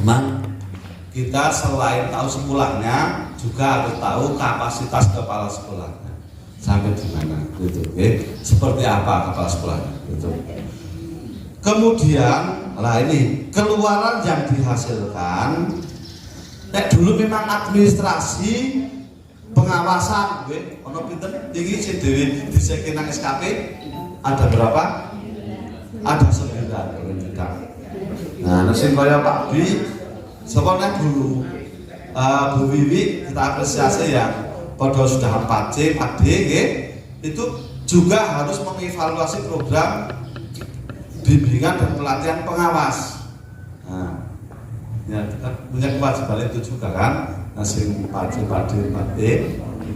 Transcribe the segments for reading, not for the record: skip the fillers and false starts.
Memang kita selain tahu sekolahnya juga harus tahu kapasitas kepala sekolahnya sampai di mana, gitu. Seperti apa kepala sekolahnya, gitu. Kemudian, lah ini keluaran yang dihasilkan. Nek dulu memang administrasi pengawasan, ono pinten iki sing dhewe diseke nang SKP ada berapa? Ada 9 pendidikan. Nah, sing kaya Pak Bi, sebenarnya dulu Bu Wiwi kita apresiasi ya, pada sudah 4C, 4D, itu juga harus mengevaluasi program bimbingan dan pelatihan pengawas. Nah, ya kita punya kewajiban itu juga kan, sing 4C, 4D, 4D.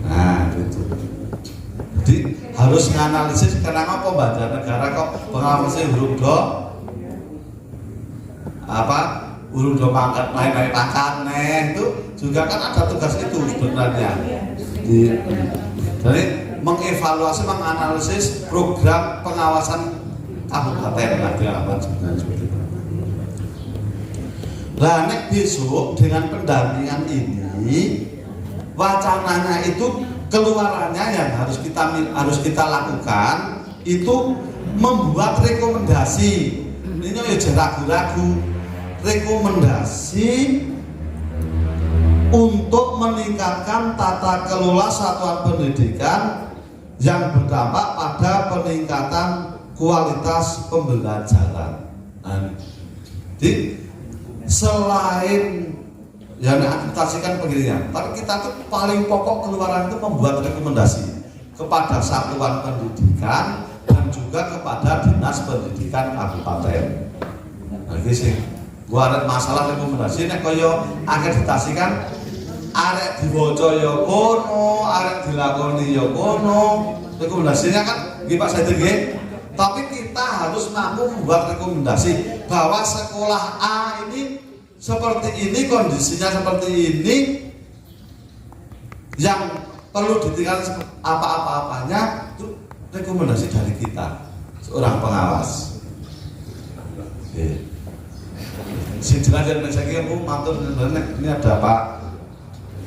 Nah, itu. Jadi harus menganalisis kenapa kok badan negara kok pengawasnya huruf do huruf do pangkat naik pangkat itu juga kan ada tugas itu sebenarnya. Jadi mengevaluasi, menganalisis program pengawasan kabupaten sebenarnya seperti itu. Nah, nek besok dengan pendampingan ini wacananya itu keluarannya yang harus kita lakukan itu membuat rekomendasi. Ini ya ragu-ragu, rekomendasi untuk meningkatkan tata kelola satuan pendidikan yang berdampak pada peningkatan kualitas pembelajaran. Nah, jadi selain yang diakreditasikan begininya, tapi kita tuh paling pokok keluaran itu membuat rekomendasi kepada satuan pendidikan dan juga kepada dinas pendidikan kabupaten. Nah, ini sih, gua ada masalah rekomendasi, nek koyo akreditasikan, arek diwoco yo kono, arek dilakoni yo kono, rekomendasinya kan, gini Pak Said, tapi kita harus mampu membuat rekomendasi bahwa sekolah A ini seperti ini, kondisinya seperti ini, yang perlu ditingkatkan apa-apanya itu rekomendasi dari kita seorang pengawas. Sing jelas dan saya kira matur ini ada Pak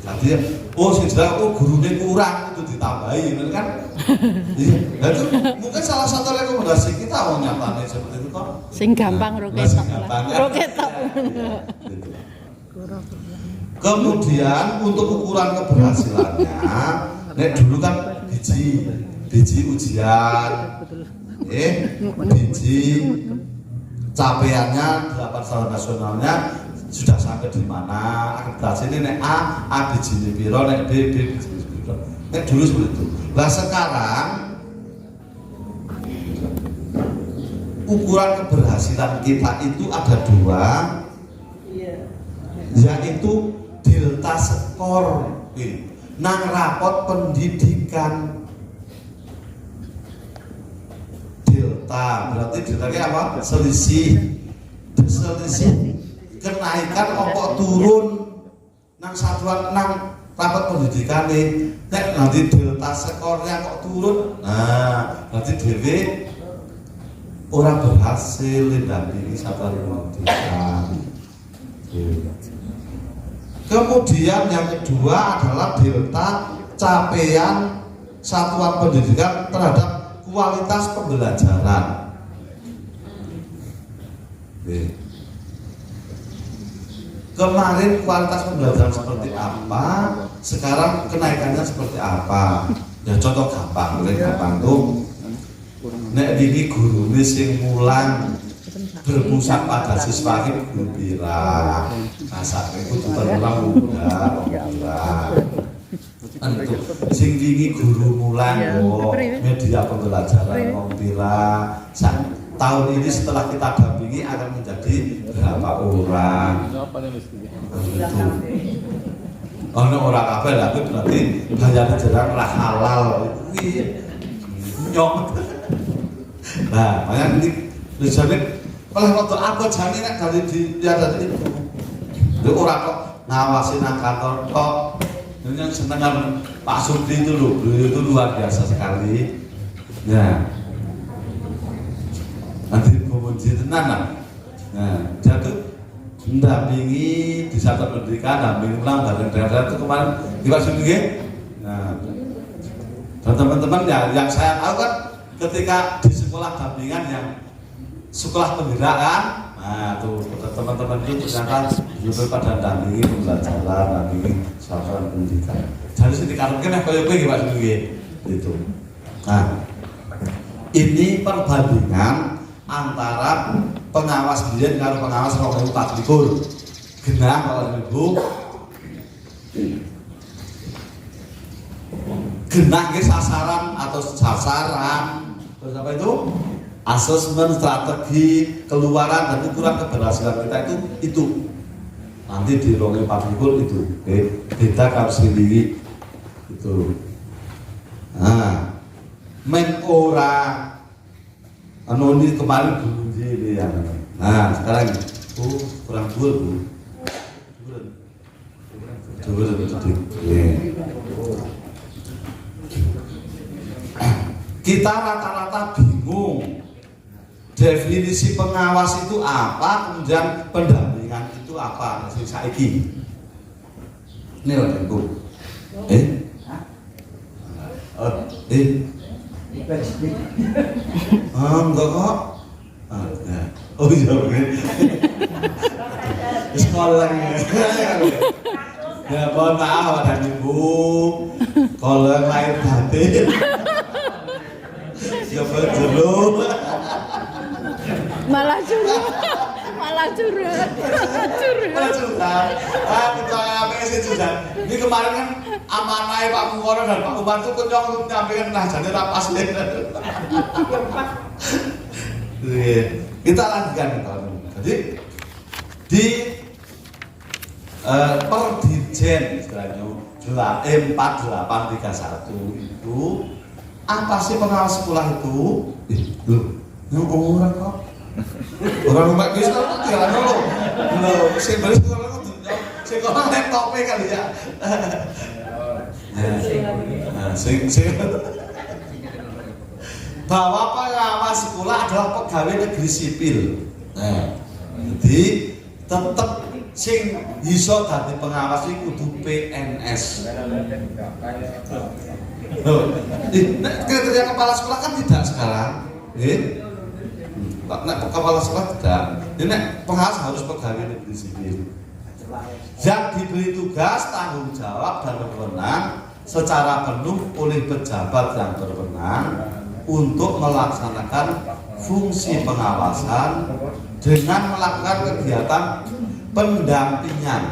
tadi, sing jelas gurunya kurang itu ditambahin kan. Nah, itu mungkin salah satu rekomendasi kita mau nyatanya seperti itu kok. Sing gampang roketok. Kemudian untuk ukuran keberhasilannya, nek dulu kan biji ujian, biji capaiannya 8 tahun nasionalnya sudah sampai di mana, akreditasi ini nek A biji ini piro, nek B biji piro. Nek dulu seperti itu. Nah sekarang ukuran keberhasilan kita itu ada 2, yaitu delta skor nang rapot pendidikan. Delta berarti deltanya apa? Selisih kenaikan apa turun nang satuan nang rapot pendidikan nih. Nek nanti delta skornya kok turun, nah berarti dhewe orang berhasil mendampingi satuan pendidikan. Kemudian yang kedua adalah delta capaian satuan pendidikan terhadap kualitas pembelajaran. Kemarin kualitas pembelajaran seperti apa, sekarang kenaikannya seperti apa? Ya contoh gampang tuh. Nek iki gurune sing mulang berpusat pada siswa iki guru pira. Masak itu terulang muda. Antuk sing wingi guru mulang media pembelajaran wong pira. Tahun ini setelah kita dampingi akan menjadi berapa orang? Itu. Ono ora kabeh lah berarti bayar jalan ora halal. Nyok. Nah, makanya ini tujuannya oleh waktu apa jane nek dari dilihat dari itu. Lho ora kok ngawasi nang kantor kok. Yang senengan Pak Supri itu loh, itu luar biasa sekali. Ya. Nanti pemuji tenan lah. Nah, mendampingi di satuan pendidikan, dampingi ulang badan daerah itu kemarin diwajib juga. Nah, dan teman-teman ya, yang saya tahu kan ketika di sekolah dampingan yang sekolah penggerak kan, nah tuh teman-teman itu ternyata juga pada dampingi pembelajaran, dampingi satuan pendidikan. Jadi sini karena kayak gue Pak Sugi itu. Nah, ini perbandingan antara pengawas biyen karo pengawas 2024 genah Bapak Ibu. Genah ke sasaran atau sasaran terus apa itu? Asesmen strategi keluaran dan ukuran keberhasilan kita itu nanti di 2024 itu beda kalau sendiri itu. Nah, men ora ini kemarin belum jadi ya. Nah sekarang kurang dua kita rata-rata bingung definisi pengawas itu apa, kemudian pendampingan itu apa. Saiki ini loh Ibu. Enggak kok. Oh iya bener. Sekolah ya mohon maaf Bapak Ibu. Kalau lahir batin ya betul. Malah curhat. Ketua APS itu ini kemarin kan amanah Pak Mungkono dan Pak Bupati itu kenyang untuk menyampaikan nah jadi rapas kita lanjutkan jadi di Perdijen istilahnya 4831 itu apa sih pengawas sekolah itu? Yang orang kok orang rumah bisa tuh jalan lo sebenarnya sekolah itu sekolah laptopnya kali ya. Bahwa pengawas sekolah adalah pegawai negeri sipil. Nah, jadi tetap sing iso dadi pengawas iki kudu PNS. Kriteria kepala sekolah kan tidak sekarang, nek kepala sekolah tidak. Ini pengawas harus pegawai negeri sipil. Yang diberi tugas, tanggung jawab dan berwenang secara penuh oleh pejabat yang berwenang untuk melaksanakan fungsi pengawasan dengan melakukan kegiatan pendampingan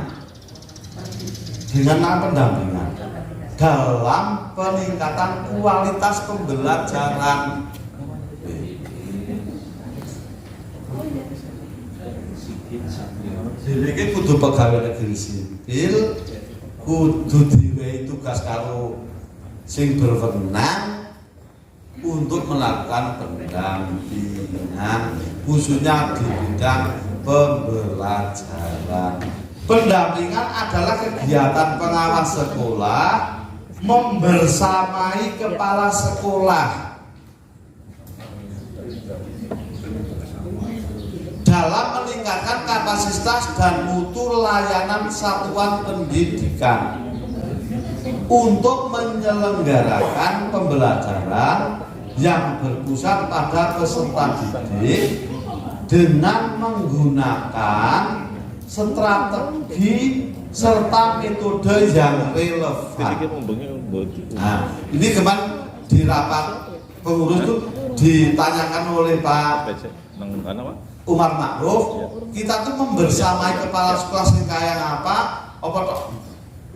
dalam peningkatan kualitas pembelajaran. Jadi kudu pegawai negeri sipil, kudu diwehi tugas karo sing berwenang untuk melakukan pendampingan khususnya di bidang pembelajaran. Pendampingan adalah kegiatan pengawas sekolah membersamai kepala sekolah dalam meningkatkan kapasitas dan mutu layanan satuan pendidikan untuk menyelenggarakan pembelajaran yang berpusat pada peserta didik dengan menggunakan strategi serta metode yang relevan. Nah, ini kemarin di rapat pengurus itu ditanyakan oleh Pak Umar Ma'ruf, kita tuh membersamai kepala sekolah sing kaya apa toh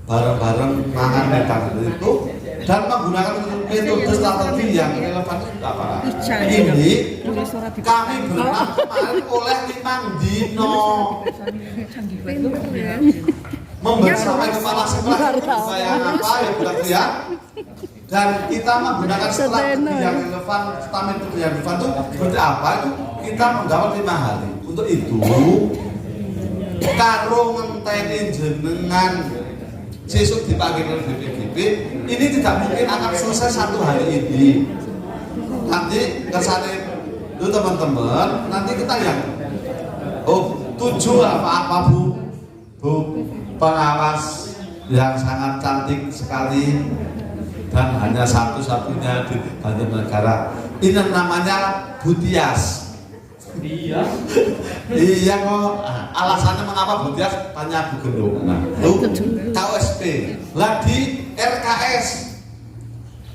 bareng-bareng mangan metode itu dan menggunakan metode strategi yang relevan itu apa? Ini kami berenang kemarin oleh 5 dino membersamai kepala sekolah kayak apa ya bukan ya, dan kita menggunakan strategi yang relevan, metode yang relevan itu seperti apa itu kita menggawa 5 hari. Untuk itu karo ngenteni jenengan sesuk dipanggil oleh BPGB ini tidak mungkin akan selesai 1 hari ini. Nanti kesana itu teman-teman nanti kita yang 7 apa Bu? Bu pengawas yang sangat cantik sekali dan hanya satu-satunya di Banjarnegara. Ini namanya Bu Tias. Iya. Iya kok. Alasannya mengapa Bu Tias? Tanya Bu Gendong. Nah, itu KOSP. Lah di RKS.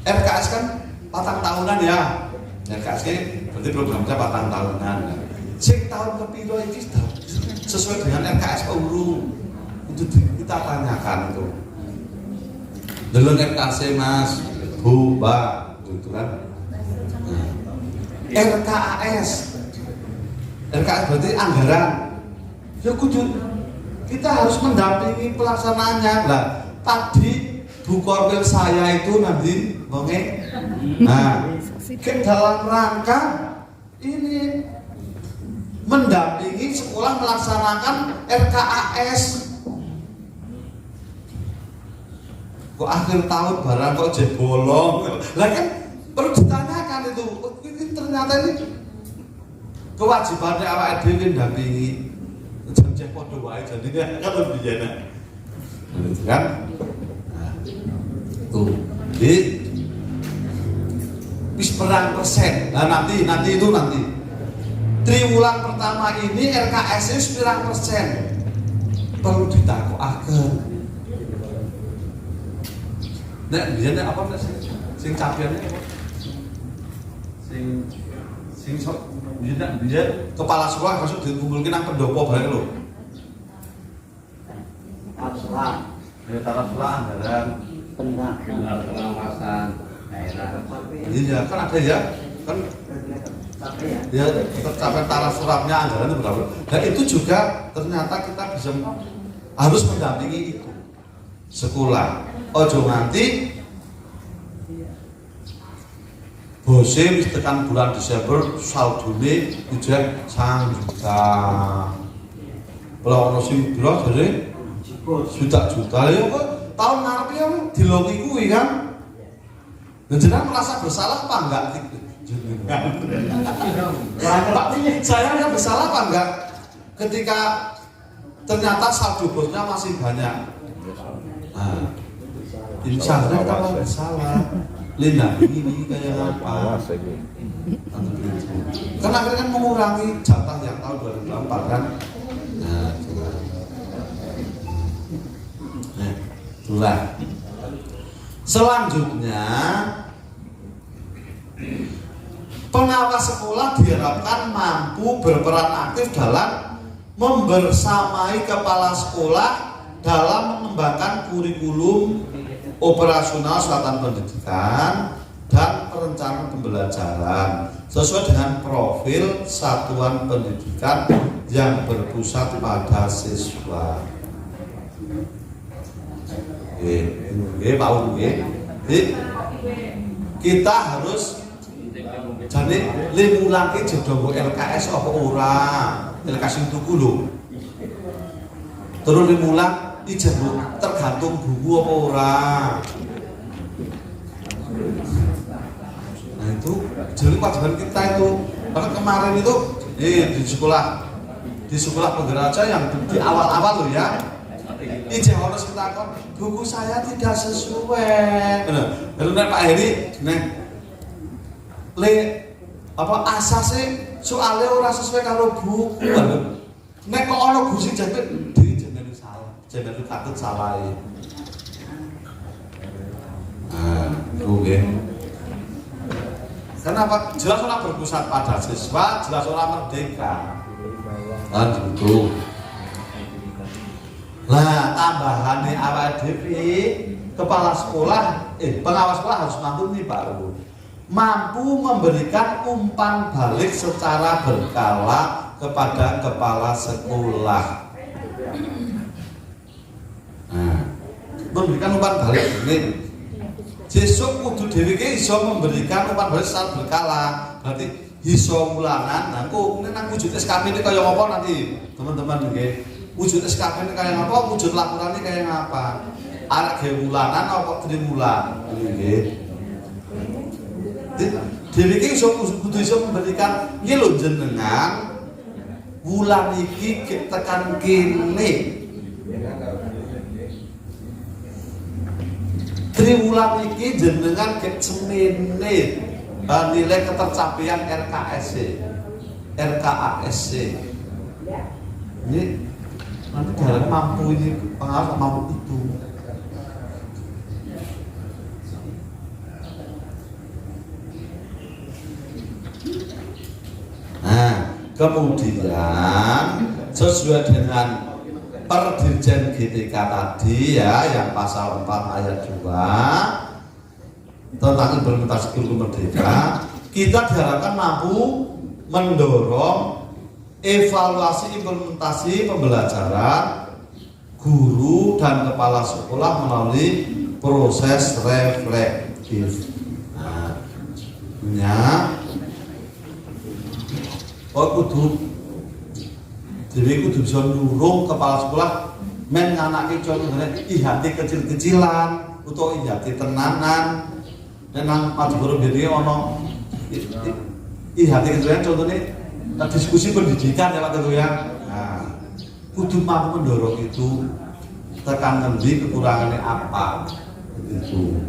RKS kan 4 tahunan ya. RKS berarti programnya 4 tahunan. Sing tahun kepiro iki sesuai dengan RKS urung. Itu kita tanyakan itu. Delon RKS Mas, Bu, Mbak, gitu kan. Nah. RKAS. RKS berarti anggaran. Ya kudu kita harus mendampingi pelaksanaannya. Lah, tadi Bu Korwil saya itu nanti ngomongin. Nah, dalam rangka ini mendampingi sekolah melaksanakan RKAS. Kok akhir tahun barang kok jebolong? Lah kan perlu ditanyakan itu. Ini ternyata ini kewajibannya awake dhewe mendampingi. Jangan padha wae jadinya kan lebih enak. Gitu kan? Nah, tuh. Jadi wis perang persen. Nah nanti triwulan pertama ini RKS wis pirang persen. Perlu ditakokaken. Nek biyen apa sing capaiane apa? Sing sok biyen kepala sekolah masuk dikumpulke nang pendopo bareng lho. Aslah. Ya tata anggaran pengawasan daerah. Iya kan ada ya kan ya tercapai taraf suratnya anggaran itu berapa. Dan itu juga ternyata kita bisa harus mendampingi itu sekolah. Ojo nganti bose wis tekan bulan Desember saldone ujian 1 juta. Kalau ono sing biro jare juta-juta ya kok tahun ngarep ya dilongi kuwi kan. Jenengan merasa bersalah apa enggak? Pak, saya yang bersalah apa enggak ketika ternyata saldo bosnya masih banyak? Nah, insya Allah kalau bersalah, Linda ini kayak apa? Karena akhirnya kan mengurangi jatah yang tahun 2004 kan? Nah, itulah. Selanjutnya pengawas sekolah diharapkan mampu berperan aktif dalam membersamai kepala sekolah dalam mengembangkan kurikulum operasional satuan pendidikan dan perencanaan pembelajaran sesuai dengan profil satuan pendidikan yang berpusat pada siswa. Kita harus jadi limulake jodoh LKS apa ora LKS itu lho terus limulang ijen tergantung buku apa ora. Nah itu jadi kewajiban kita itu karena kemarin itu di sekolah Penggeraja yang di awal-awal loh ya ijen harus kita kon buku saya tidak sesuai. Lalu Pak Heri apa asase soalnya ora sesuai karo buku. Nek kok ana gusi jane jenenge salah, jenenge katut salah. Oke. Kenapa? Jelas ora berpusat pada siswa, jelas ora merdeka. Kan gitu. Lah tambahane awake dhewe kepala sekolah, pengawas sekolah harus mampu nih Pak Ru. Mampu memberikan umpan balik secara berkala kepada kepala sekolah. Nah, memberikan umpan balik ini. Sesuk kudu dhewe iki iso memberikan umpan balik secara berkala. Berarti iso mulanan. Nah, kok nang wujud SKP ini kaya apa nanti, teman-teman nggih. Wujud SKP ini kaya apa? Wujud laporannya kaya apa? Arek gawe mulanan apa triwulan nggih. Dewi iki kudu iso memberikan iki lho jenengan wulan iki tekan kene. Triwulan iki jenengan ket semene nilai ketercapaian RKASC. Ini nanti dalam mampu ini pengawas mampu itu. Nah, kemudian sesuai dengan Perdirjen GTK tadi ya, yang pasal 4 ayat 2 tentang implementasi kurikulum merdeka, kita diharapkan mampu mendorong evaluasi implementasi pembelajaran guru dan kepala sekolah melalui proses reflektif. Nah, jadi kudu bisa nyurung kepala sekolah men nganake contohnya ihati kecil-kecilan utawa ihati tenanan. Nang Madura biyen ono ihati kecilan contohnya diskusi pendidikan ya Pak Teguh ya. Nah, kudu mampu mendorong itu tekan ngendi kekurangannya apa itu.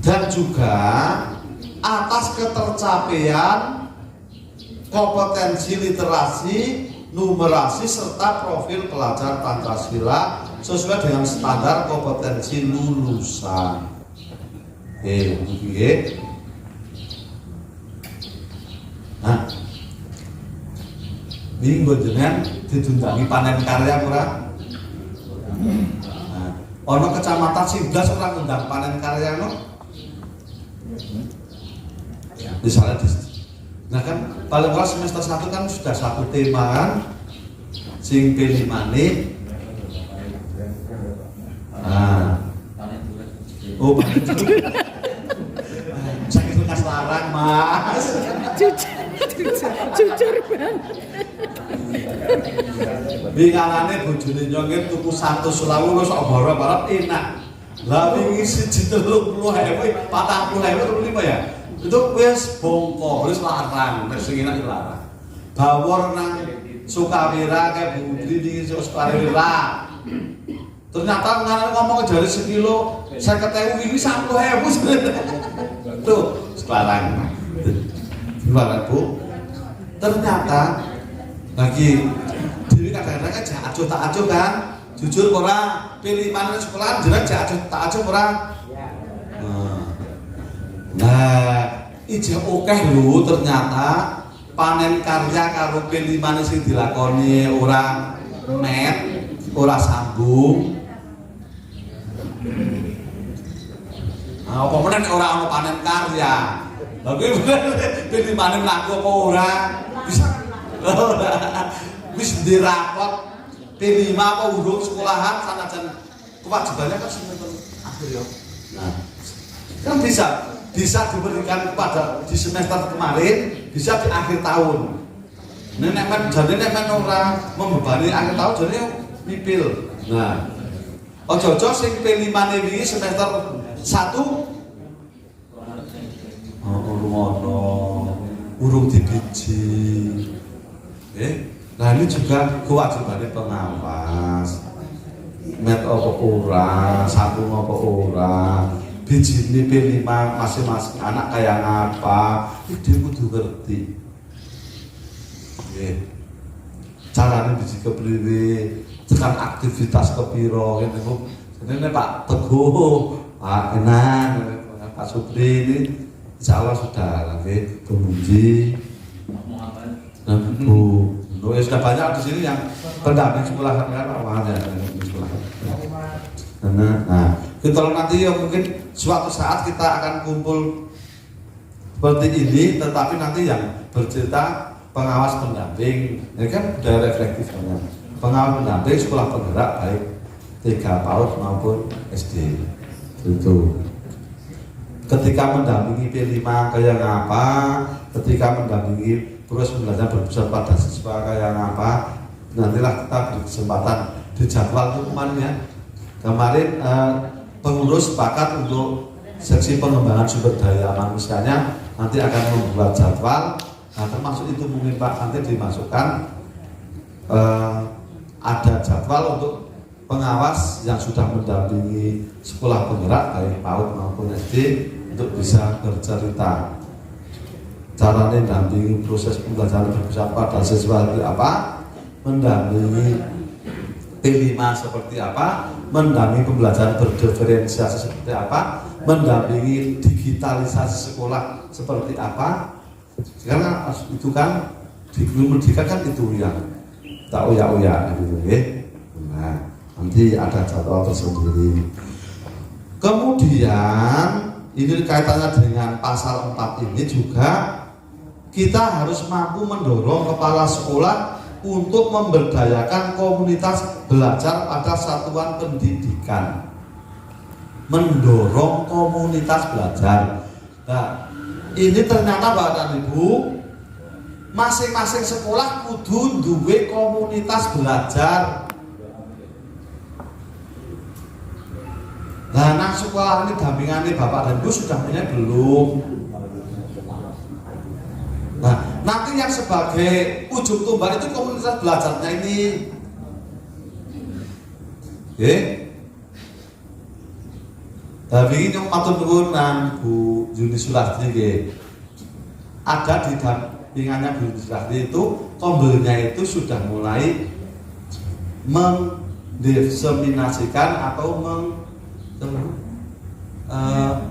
Dan juga atas ketercapaian kompetensi literasi, numerasi serta profil pelajar Pancasila sesuai dengan standar kompetensi lulusan. Oke. Nah, ini jenengan didundangi panen karya ora? Nah, ono kecamatan sing blas ora ngundang panen karya no? Misalnya nah kan paling ora semester 1 kan sudah satu tema kan sing P5 nih. Nah. Oh, sakit bekas larang, Mas. Jujur banget. Bingangane bojone nyongit tuku 100 selawu wis kok barep enak. Lah wingi 130.000, 40.000 ya. Itu wis bongko, wis larang, wis sing enak larang. Bawor nang Sukawira kayak Budi di Sukawira. Ternyata ngomong jari sekilo 50.000 ini 100.000. Tuh, larang. Larang Bu. Ternyata lagi diri kadang-kadang kan jak acuh tak acuh kan. Jujur ora pilih mana sekolah jeneng jak acuh tak acuh ora. Nah, ijek akeh lho ternyata panen karya karo P5 sing dilakoni ora met, ora sambung. Nah, apa meneh ora ono panen karya. Lha kuwi P5 mlaku apa ora? Bisa. Wis dirapot P5 apa urung sekolahan sanajan kewajibannya kan semester akhir ya. Nah, kan bisa diberikan kepada di semester kemarin, bisa di akhir tahun. Nek men ora membebani akhir tahun jane mipil. Nah, ojo-ojo sing P5 wingi semester 1 urung dibiji. Nah ini juga kewajibannya pengawas. Met apa ora, satu apa ora. Biji ini P5 masing-masing anak kayak apa dia kudu ngerti caranya biji kepriwe tekan aktivitas kepiro gitu. Ini Pak Teguh, Pak Enan, Pak Supri ini insya Allah sudah lagi Pemuji Bu. Sudah banyak di sini yang pendamping sekolah kan ada sekolah. Nah, kalau nanti ya mungkin suatu saat kita akan kumpul seperti ini, tetapi nanti yang bercerita pengawas pendamping, ini kan budaya reflektif banyak. Pengawas pendamping sekolah penggerak baik 3 PAUD maupun SD. Itu. Ketika mendampingi P5 kayak apa, ketika mendampingi proses pembelajaran berpusat pada siswa kayak apa, nantilah kita beri kesempatan di jadwal kemarin ya. Kemarin pengurus sepakat untuk seksi pengembangan sumber daya manusianya nanti akan membuat jadwal. Nah, termasuk itu mungkin Pak nanti dimasukkan ada jadwal untuk pengawas yang sudah mendampingi sekolah penggerak baik PAUD maupun SD untuk bisa bercerita caranya mendampingi proses pembelajaran berpusat pada siswa seperti apa, mendampingi P5 seperti apa, mendampingi pembelajaran berdiferensiasi seperti apa, mendampingi digitalisasi sekolah seperti apa. Sekarang itu kan di pendidikan kan itu yang tak uya-uya gitu ya. Nah, nanti ada jadwal tersendiri. Kemudian ini kaitannya dengan pasal 4 ini juga kita harus mampu mendorong kepala sekolah untuk memberdayakan komunitas belajar pada satuan pendidikan. Mendorong komunitas belajar. Nah, ini ternyata Bapak dan Ibu, masing-masing sekolah kudu duwe komunitas belajar. Nah, nang sekolah ini dampingannya Bapak dan Ibu sudah punya belum? Nah, nanti yang sebagai ujung tombak itu komunitas belajarnya ini. Oke? Tapi ini yang matur nuwun nang Bu Yuni Sulardi nggih. Ada di dampingannya Bu Yuni Sulardi itu tombelnya itu sudah mulai mendiseminasikan atau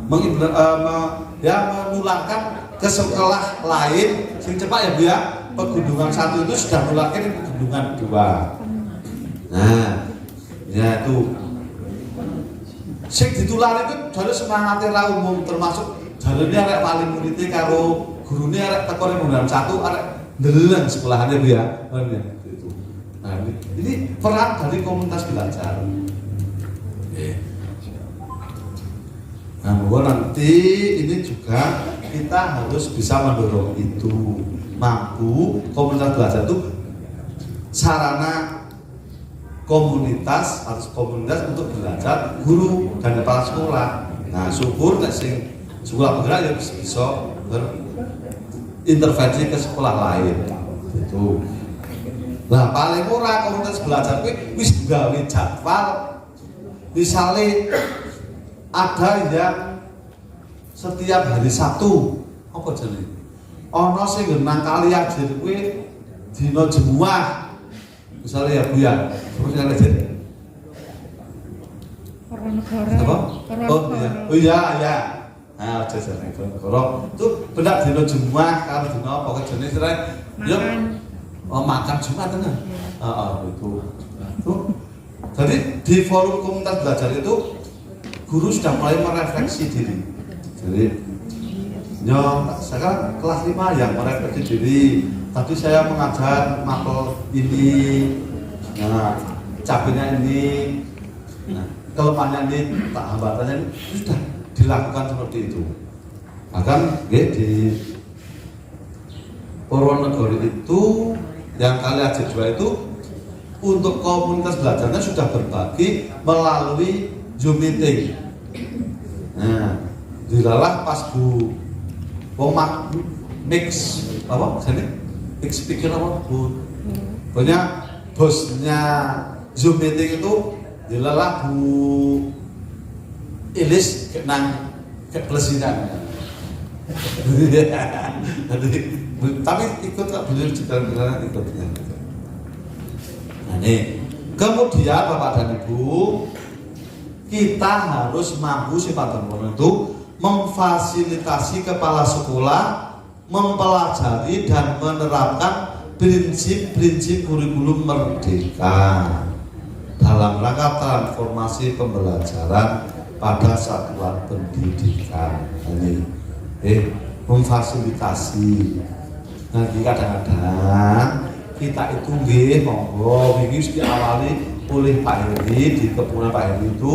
menularkan ke sekolah lain sing cepat ya Bu ya. Pegunungan 1 itu sudah menularkan ke pegunungan 2. Nah, ya itu sing ditular itu jalur semangatnya lah umum, termasuk jalurnya arek paling muridnya karo gurune arek teko ning pegunungan 1 arek ndeleng sekolahannya Bu ya. Gitu. Nah, ini peran dari komunitas belajar. Nah, nanti ini juga kita harus bisa mendorong itu, mampu komunitas belajar itu sarana komunitas harus komunitas untuk belajar guru dan kepala sekolah. Nah, syukur nek sing sekolah penggerak ya bisa berintervensi ke sekolah lain. Gitu. Nah, paling ora komunitas belajar kuwi wis gawe jadwal. Misalnya ada yang setiap hari Sabtu apa jenenge? Ana sing nang kali ajar kuwi dina Jumat. Misalnya ya Bu ya, terus yang ajar. Orang negara. Apa? Oh iya ya. Nah, jajar negara. Itu benak dina Jumat karo dina apa kejane sira? Yo makan Jumat tenan. Heeh, itu. Tuh. Jadi di forum komunitas belajar itu guru sudah mulai merefleksi diri. Jadi, sekarang kelas 5 yang merefleksi diri. Tadi saya mengajar mapel ini, nah, cabenya ini, nah, kelemahannya ini, tak hambatannya ini sudah dilakukan seperti itu. Bahkan di Purwonegoro itu yang kali aja 2 itu untuk komunitas belajarnya sudah berbagi melalui Zoom meeting. Nah, dilalah pas Bu mix apa sini mix speaker apa Bu punya bosnya Zoom meeting itu dilalah Bu Ilis nang keplesinan. Tapi ikut tak beliau juga ikutnya. Nah, nih kemudian Bapak dan Ibu, kita harus mampu sifat itu memfasilitasi kepala sekolah mempelajari dan menerapkan prinsip-prinsip kurikulum merdeka dalam rangka transformasi pembelajaran pada satuan pendidikan. Ini memfasilitasi. Nanti kadang-kadang kita itu monggo ini diawali oleh Pak Heri di kepunan Pak Heri itu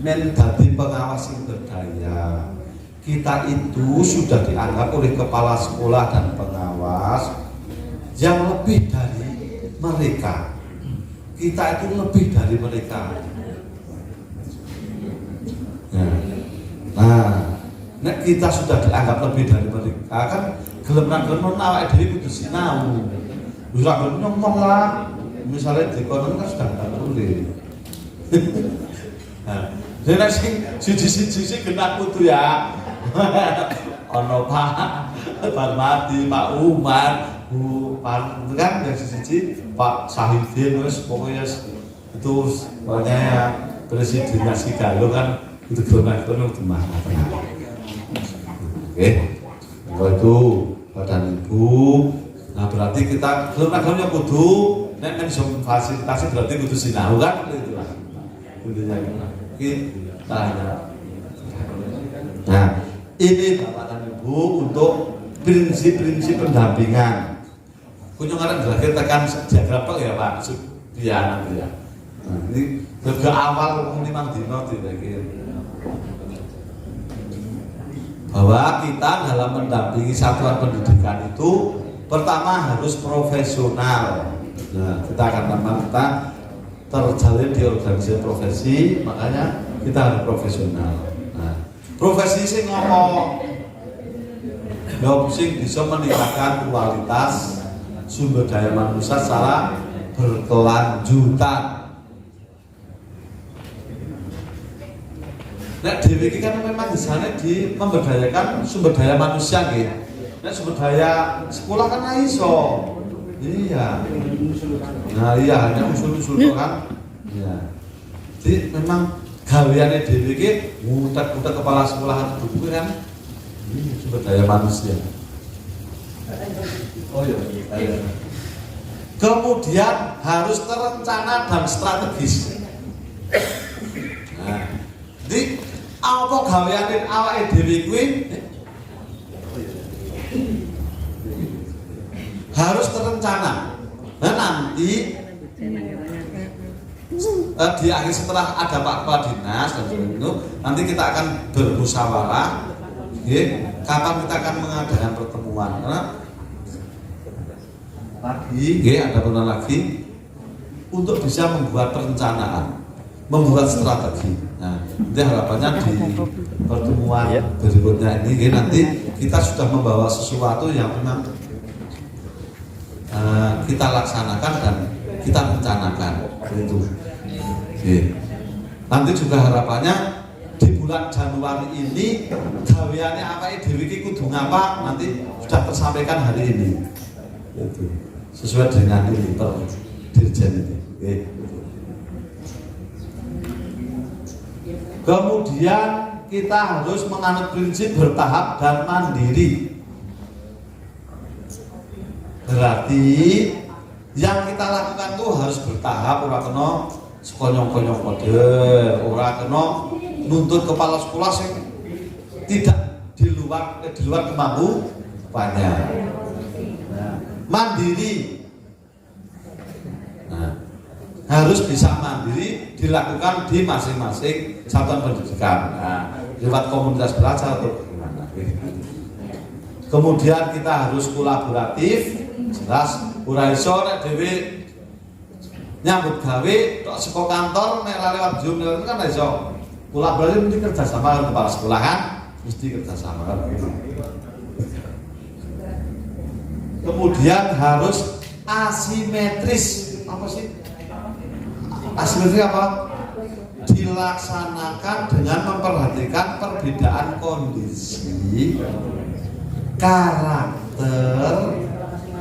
menjadi pengawas sumber daya. Kita itu sudah dianggap oleh kepala sekolah dan pengawas yang lebih dari mereka. Kita itu lebih dari mereka. Nah, Nah, nek kita sudah dianggap lebih dari mereka kan gelem-gelem awake dhewe kudu sinau. Wis ora ngomong lah. Misalnya di konon kan sudah nggak boleh. Nah, jadi siji kena kudu ya. Ono Pak Parmadi, Pak Umar, Bu Pan, itu kan yang siji Pak Sahidin, wes pokoknya itu pokoknya ya presidennya si Galo kan itu gelem-gelem itu mah. Oke, kalau itu badan ibu, nah berarti kita gelem-gelem yang kudu, nek fasilitasi berarti kudu sinau kan, itu lah. Intinya kita nah ini bapak dan ibu untuk prinsip-prinsip pendampingan. Kunjungan terakhir tekan diagram ya Pak Sudiana nanti ya. Nah, ini ke awal memang dino dipikir bahwa kita dalam mendampingi satuan pendidikan itu pertama harus profesional. Nah, kita akan kita terjalin di organisasi profesi, makanya kita harus profesional. Nah, profesi sing ngomong sing bisa meningkatkan kualitas sumber daya manusia secara berkelanjutan. Nek dhewe iki kan memang di sana di memberdayakan sumber daya manusia nggih. Nek sumber daya sekolah kan iso. Iya. Nah iya hanya usul-usul kan. Iya. Jadi memang gaweane dhewe iki ngutek-ngutek kepala sekolah itu kan sumber daya manusia. Oh iya. Kemudian harus terencana dan strategis. Nah, jadi apa gaweane awake dhewe kuwi harus terencana. Nah nanti di akhir setelah ada Pak Kepala Dinas dan itu nanti kita akan bermusyawarah kapan kita akan mengadakan pertemuan karena lagi ada pertemuan lagi untuk bisa membuat perencanaan, membuat strategi. Nah, nanti harapannya di pertemuan berikutnya ini nanti kita sudah membawa sesuatu yang memang kita laksanakan dan kita rencanakan itu. Nanti juga harapannya di bulan Januari ini gaweane apa dhewe iki kudu ngapa nanti sudah tersampaikan hari ini. Itu sesuai dengan ini per dirjen itu. Kemudian kita harus menganut prinsip bertahap dan mandiri. Berarti yang kita lakukan tuh harus bertahap, ora kena sekonyong-konyong kode, ora kena nuntut kepala sekolah sing tidak di luar kemampuannya. Mandiri. Nah, harus bisa mandiri dilakukan di masing-masing satuan pendidikan. Nah, lewat komunitas belajar atau bagaimana. Kemudian kita harus kolaboratif, jelas ora iso nek dhewe nyambut gawe tok saka kantor nek lewat Zoom itu kan iso. Kolaborasi mesti kerjasama dengan kepala sekolah kan, mesti kerjasama kan begitu. Kemudian harus asimetris. Apa sih? Asimetris apa? Dilaksanakan dengan memperhatikan perbedaan kondisi, karakter,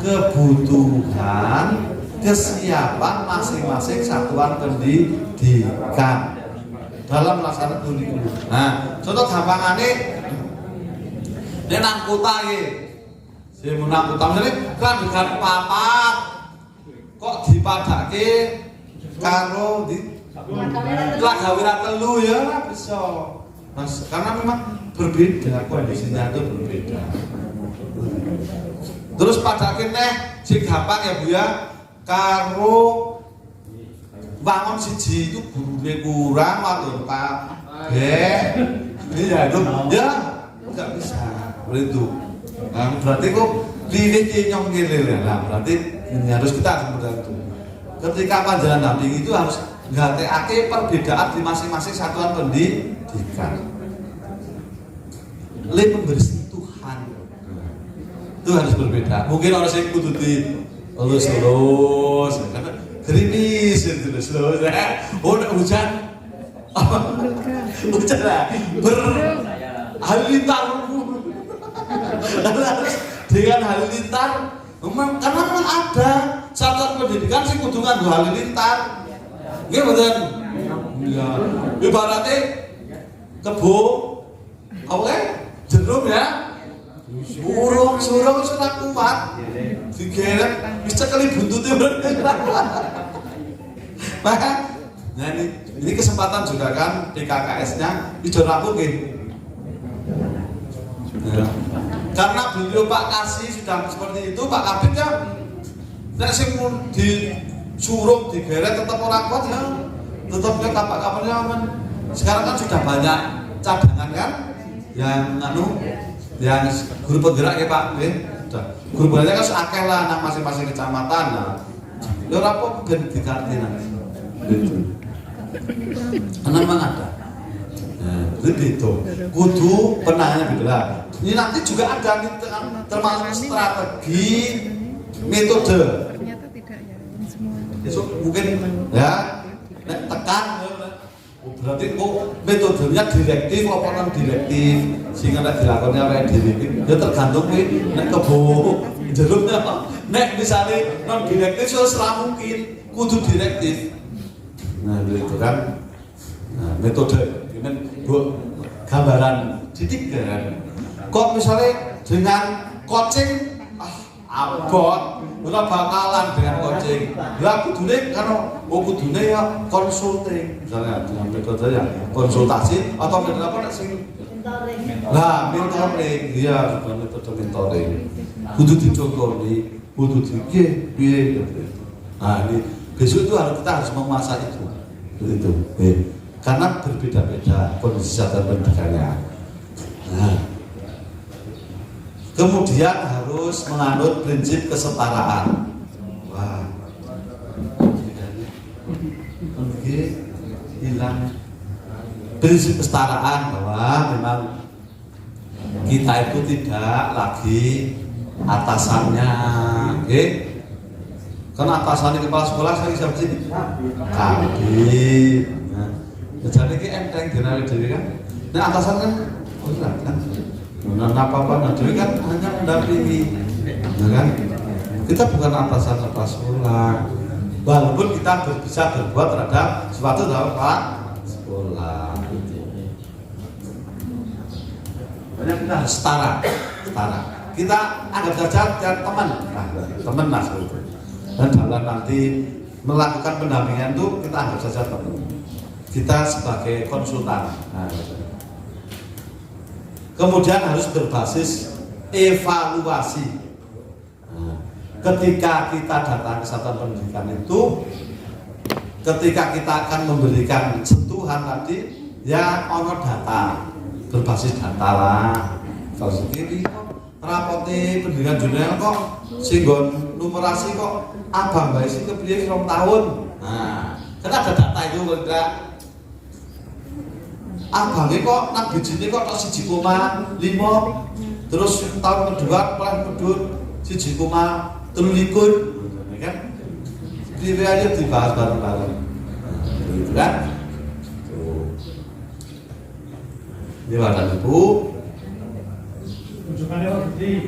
kebutuhan, kesiapan masing-masing satuan pendidikan dalam melaksanakan kurikulum. Nah, contoh gampangane nek nang kota iki. Sing nang kota misalnya kan dengan papat kok dipadake karo di gawe telu ya bisa. Mas, karena memang berbeda kondisinya itu berbeda. Terus padake neh sing gampang ya Bu ya karo bangun siji itu gurune kurang waktu iya itu ya nggak bisa begitu. Nah, berarti kok lirik nyong ngene lah berarti ini harus kita membantu. Ketika panjenengan dampingi itu harus nggatekake perbedaan di masing-masing satuan pendidikan. le memberi sentuhan. Itu harus berbeda. Mungkin orang yang kudu di lulus karena gerimis itu lulus. Oh, hujan. Hujan lah. Halilintar. Dengan halilintar, karena memang ada satuan pendidikan sih kudu nganggo halilintar. Nggih mboten? Iya. Ibaratnya kebo apa jerum ya. Surung sudah kuat. Digeret bisa kali buntutnya maka nah ini kesempatan juga kan PKKS-nya ijo rampung nggih. Ya. Karena beliau Pak Kasih sudah seperti itu, Pak Kabit ya nek sing disuruh digeret tetap orang kuat ya tetap ya kapal-kapalnya aman. Sekarang kan sudah banyak cadangan kan yang yang guru penggerak ya Pak sudah guru penggeraknya kan akeh lah nang masing-masing kecamatan lah ya apa ben diganti nanti gitu karena memang ada begitu kudu penanya gitu lah. Ini nanti juga ada termasuk strategi metode. Ternyata tidak ya, ini semua. Besok mungkin ya tekan berarti kok metodenya direktif apa non direktif sehingga nek dilakukannya oleh direktif ya tergantung kuwi nek kebo jeruknya apa nek misalnya non direktif ora mungkin kudu direktif. Nah itu kan metode ini gambaran titik kan. Kok misalnya dengan coaching abot ora bakalan dengan coaching. Lah kudune karena kudune ya konsulting misalnya dengan metode ya konsultasi atau metode apa sing lah mentoring iya bukan metode mentoring. Kudu dicontohi, kudu piye gitu. Nah ini besok itu kita harus memasak itu. Begitu. Karena berbeda-beda kondisi dan pendidikannya. Nah, kemudian harus menganut prinsip kesetaraan. Wah, oke, hilang prinsip kesetaraan bahwa memang kita itu tidak lagi atasannya, oke? Karena atasannya kepala sekolah saya bisa begini, kabit. Jadi ki enteng dinari dhewe kan. Nek atasan kan ora kan. Nah, apa-apa nah dhewe kan hanya mendampingi. Ya kan? Kita bukan atasan atas sekolah. Walaupun kita bisa berbuat terhadap sesuatu dalam Pak sekolah. Banyak kita harus setara. Kita anggap saja teman. Nah, teman mas itu. Dan dalam nanti melakukan pendampingan itu kita anggap saja teman. Kita sebagai konsultan. Nah, kemudian harus berbasis evaluasi. Nah, ketika kita datang ke satuan pendidikan itu, ketika kita akan memberikan sentuhan tadi, ya ono data, berbasis data lah. Kalau segini rapoti pendidikan junior kok, singgon numerasi kok, abang bayi sih kepiye 2 tahun. Nah, karena ada data itu enggak. Abangnya kok nang bijine kok 1,5 terus tahun kedua pelan pedut 1,23 kan piye aja dibahas bareng-bareng gitu kan ini Bapak Ibu unjukannya kok gede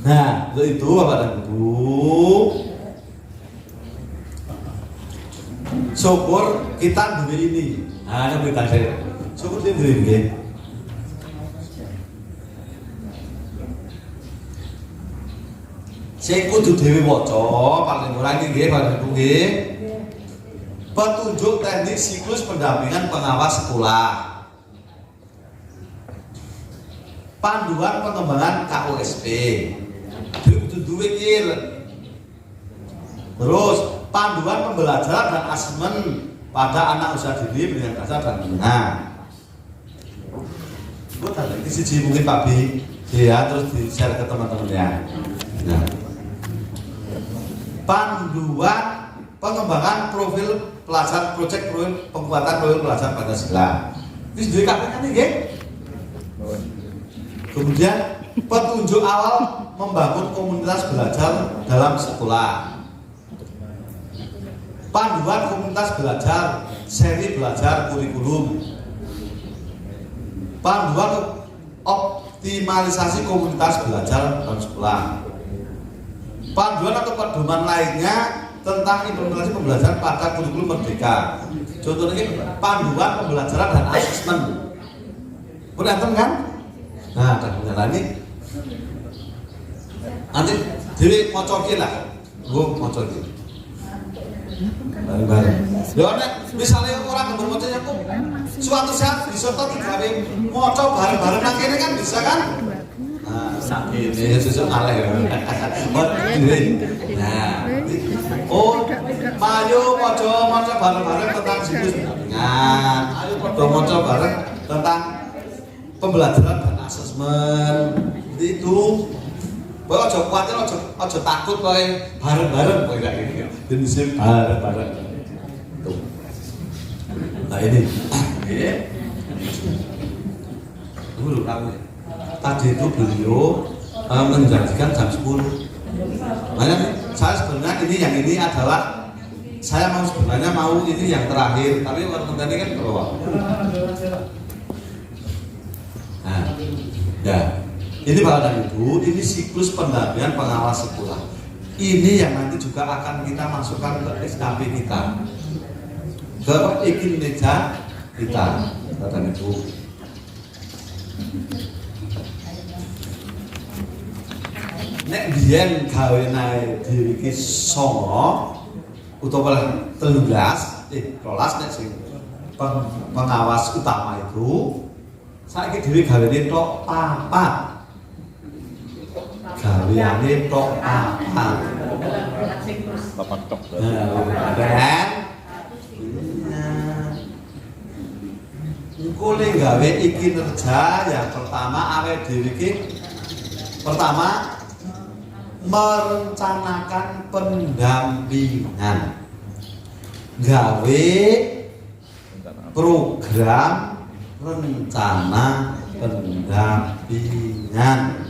nah itu Bapak dan Ibu syukur kita duwe ini. Nah, ini berita saya. Syukur dia duwe nggih. Sing kudu dhewe waca paling ora iki nggih Pak Ibu nggih. Petunjuk teknik siklus pendampingan pengawas sekolah. Panduan pengembangan KOSP. Dhewe kudu duwe iki. Terus panduan pembelajaran dan asesmen pada anak usia dini pendidikan dasar dan menengah. Gue tadi di sisi mungkin Pak B, ya terus di share ke teman-temannya. Nah, panduan pengembangan profil pelajaran proyek penguatan proyek pelajaran Pancasila. Wis duwe kabeh kan nggih. Kemudian petunjuk awal membangun komunitas belajar dalam sekolah. Panduan komunitas belajar, seri belajar kurikulum. Panduan optimalisasi komunitas belajar dalam sekolah. Panduan atau pedoman lainnya tentang implementasi pembelajaran pada kurikulum merdeka. Contohnya panduan pembelajaran dan asesmen. Boleh kan? Nah, dan ini nanti dewi mocokin lah, gue mocokin bareng-bareng. Ya, misalnya orang yang bermocoknya kok suatu saat bisa tuh digawe moco bareng-bareng nang kene kan bisa kan? Nah, sakit ini susu ngalah ya. Nah, oh, mayo moco bareng-bareng tentang siklus pendampingan. Ayo podo moco bareng tentang pembelajaran dan asesmen. Itu. Kowe aja kuwatir, aja takut kowe bareng-bareng kowe kayak gini. Denisip bareng-bareng. Tuh. Nah ini. Nggih. Dulu kamu. Tadi itu beliau menjanjikan jam 10. Makanya saya sebenarnya ini adalah saya sebenarnya mau ini yang terakhir, tapi waktu tadi kan keluar. Nah, ya. Ini Bapak dan Ibu, ini siklus pendampingan pengawas sekolah. Ini yang nanti juga akan kita masukkan ke SKP kita, ke ikin meja kita, Bapak dan Ibu. Nek biyen gawe naik diri ki 9 utawa 13, 12 nek sing pengawas utama itu, saiki dhewe gawene tok 4. Gaweane tok 4. Papan tok. Dan engko le gawe iki kerja yang pertama awake dhewe iki pertama merencanakan pendampingan. Gawe program rencana pendampingan.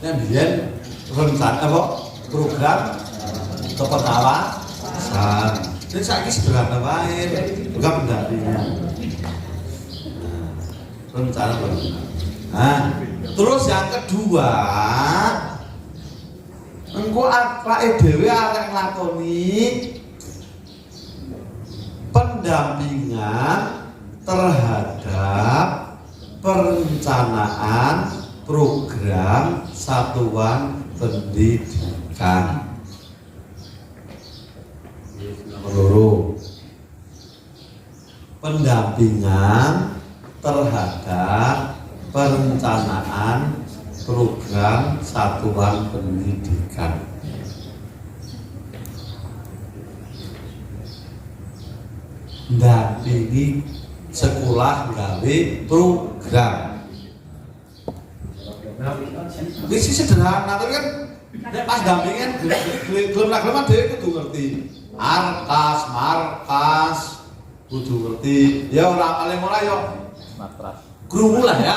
Yang biyen rencana apa? Program kepengawasan. Jadi saiki sederhana wae, program pendampingan. Rencana pendampingan. Nah, terus yang kedua, engko awake dhewe arek nglakoni pendampingan terhadap perencanaan program satuan pendidikan. Loro, pendampingan terhadap perencanaan program satuan pendidikan. Ndampingi sekolah gawe program. Ini sederhana, tapi kan pas dampingan belum dhewe kudu ngerti. Arkas, markas, kudu ngerti. Ya ora paling ora ya Matras. krungu lah ya.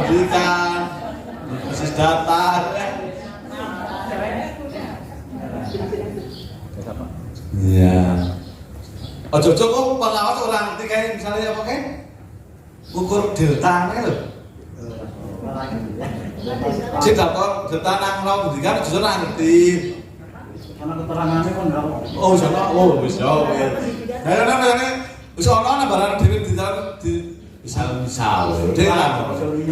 Berikan basis data. Iya. Ojo kok pengawas orang ngerti kayak misalnya apa kayak ukur delta lho. Cek delta nang laut pendidikan justru ngerti. Karena keterangannya kan enggak. Oh, sono. Oh, wis yo. Nah, ana wis ana barang dhewe di misal.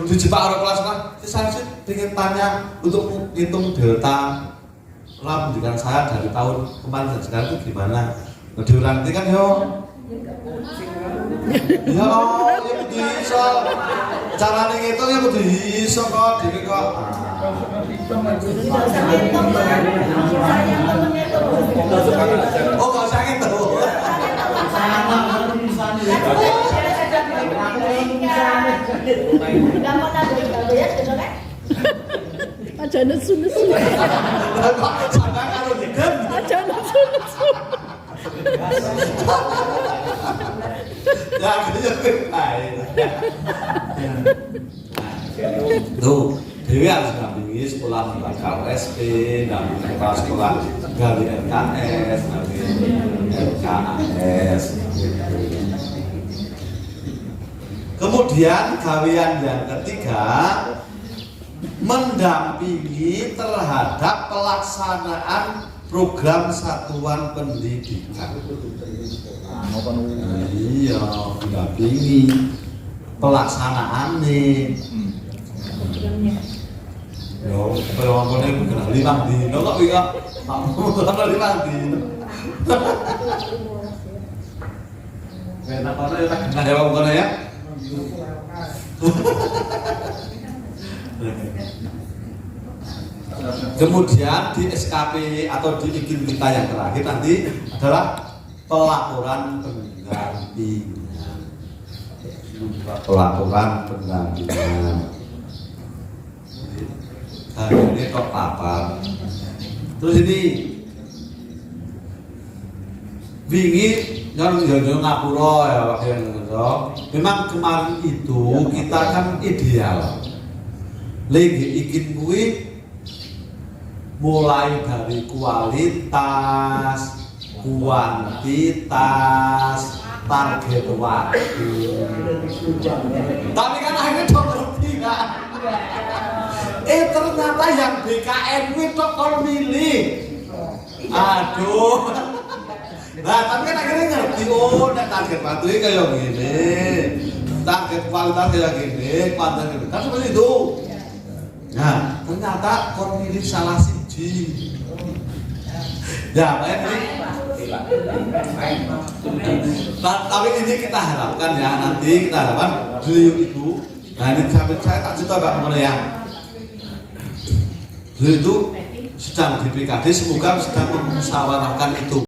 Dijebak karo kelas kan. Saya sih pengen tanya untuk hitung delta pendidikan saya dari tahun kemarin dan sekarang itu gimana? Diuranti kan yo. Ya, ya bisa. Carane ngitung ya kudu iso kok dhewe kok. Oh, gak usah gitu. Gampang nabrak gawe ya gitu kan? Aja nesu-nesu. Kok sampai karo digem? Aja nesu-nesu. Ya kaya baik. Tuh, Dewi harus dampingi sekolah bakal SP, dampingi kepala sekolah gawe LKS, gawe LKS. Kemudian gawean yang ketiga, mendampingi terhadap pelaksanaan program satuan pendidikan. Iya, mendampingi pelaksanaan nih. Yo, kalau ngomongnya kena 5 dino kok iya. Kalau 5 dino. Enak kono ya tak. Ada apa bukan ya? Kemudian di SKP atau di izin kita yang terakhir nanti adalah pelaporan pendampingan. Pelaporan pendampingan. Hari ini kok papan. Terus ini wingi nyong ngapura ya Pak Yang. Memang kemarin itu kita kan ideal. Lagi ikin kuwi mulai dari kualitas, kuantitas, target waktu. Tapi kan akhirnya dong ngerti kan? Ternyata yang BKN itu kok milih. Aduh. Nah, tapi kan akhirnya ngerti, oh, nek target waktu ini kayak gini, target kualitas kayak gini, kuantitas gini, kan seperti itu. Nah, ternyata kok milih salah siji. Ya, baik ini. Tapi ini kita harapkan ya, nanti kita harapkan beliau itu, nah ini saya tak cerita Mbak Mono ya. Beliau itu sedang di PKD, semoga sedang memusyawarahkan itu.